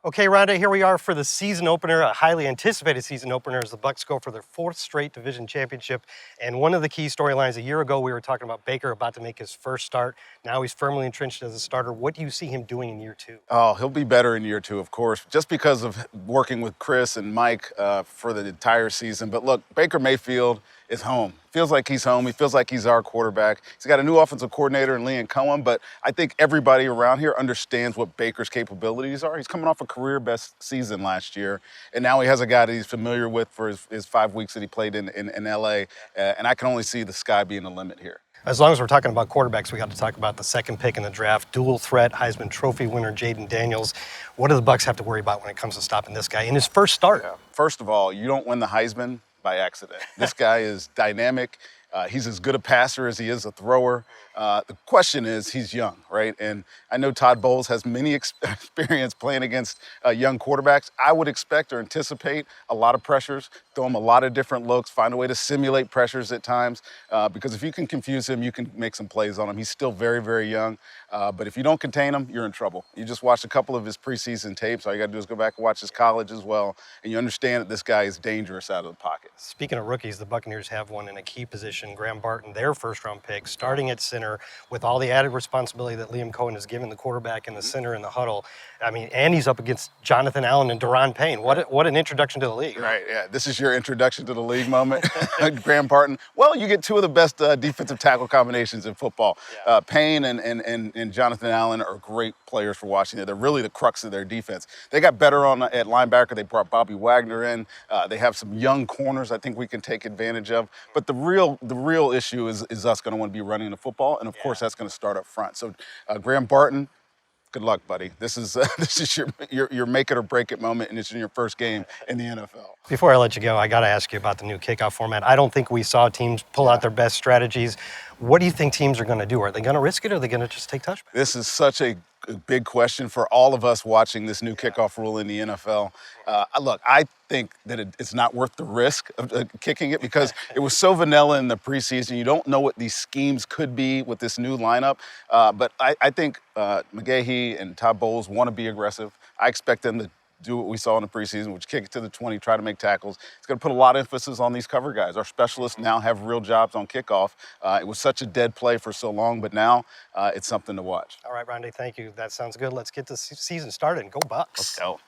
Okay, Rondé, here we are for the season opener, a highly anticipated season opener as the Bucs go for their fourth straight division championship. And one of the key storylines a year ago, we were talking about Baker about to make his first start. Now he's firmly entrenched as a starter. What do you see him doing in year two? Oh, he'll be better in year two, of course, just because of working with Chris and Mike for the entire season. But look, Baker Mayfield is home. Feels like he's home. He feels like he's our quarterback. He's got a new offensive coordinator in Liam Cohen, but I think everybody around here understands what Baker's capabilities are. He's coming off a career-best season last year, and now he has a guy that he's familiar with for his 5 weeks that he played in L.A., and I can only see the sky being the limit here. As long as we're talking about quarterbacks, we got to talk about the second pick in the draft, dual threat Heisman Trophy winner Jaden Daniels. What do the Bucs have to worry about when it comes to stopping this guy in his first start? Yeah. First of all, you don't win the Heisman by accident. This guy is dynamic. He's as good a passer as he is a thrower. The question is, he's young, right? And I know Todd Bowles has many experience playing against young quarterbacks. I would expect or anticipate a lot of pressures, throw him a lot of different looks, find a way to simulate pressures at times, because if you can confuse him, you can make some plays on him. He's still very, very young, but if you don't contain him, you're in trouble. You just watched a couple of his preseason tapes. All you got to do is go back and watch his college as well, and you understand that this guy is dangerous out of the pocket. Speaking of rookies, the Buccaneers have one in a key position, Barton, their first-round pick, starting at center with all the added responsibility that Liam Cohen has given the quarterback in the center in the huddle. I mean, and he's up against Jonathan Allen and Daron Payne. What an introduction to the league. Right, yeah. This is your introduction to the league moment, Barton. Well, you get two of the best defensive tackle combinations in football. Yeah. Payne and Jonathan Allen are great players for Washington. They're really the crux of their defense. They got better at linebacker. They brought Bobby Wagner in. They have some young corners I think we can take advantage of. But the real issue is us going to want to be running the football, and of course that's going to start up front. So Barton, good luck, buddy. This is your make it or break it moment, and it's in your first game in the NFL. Before I let you go, I got to ask you about the new kickoff format. I don't think we saw teams pull out their best strategies. What do you think teams are going to do? Are they going to risk it, or are they going to just take touchdowns? This is such a big question for all of us watching this new kickoff rule in the NFL. Look, I think that it's not worth the risk of kicking it because it was so vanilla in the preseason. You don't know what these schemes could be with this new lineup. But I think McGahee and Todd Bowles want to be aggressive. I expect them to do what we saw in the preseason, which kick it to the 20, try to make tackles. It's going to put a lot of emphasis on these cover guys. Our specialists now have real jobs on kickoff. It was such a dead play for so long, but now it's something to watch. All right, Rondé, thank you. That sounds good. Let's get the season started and go Bucs. Let's go.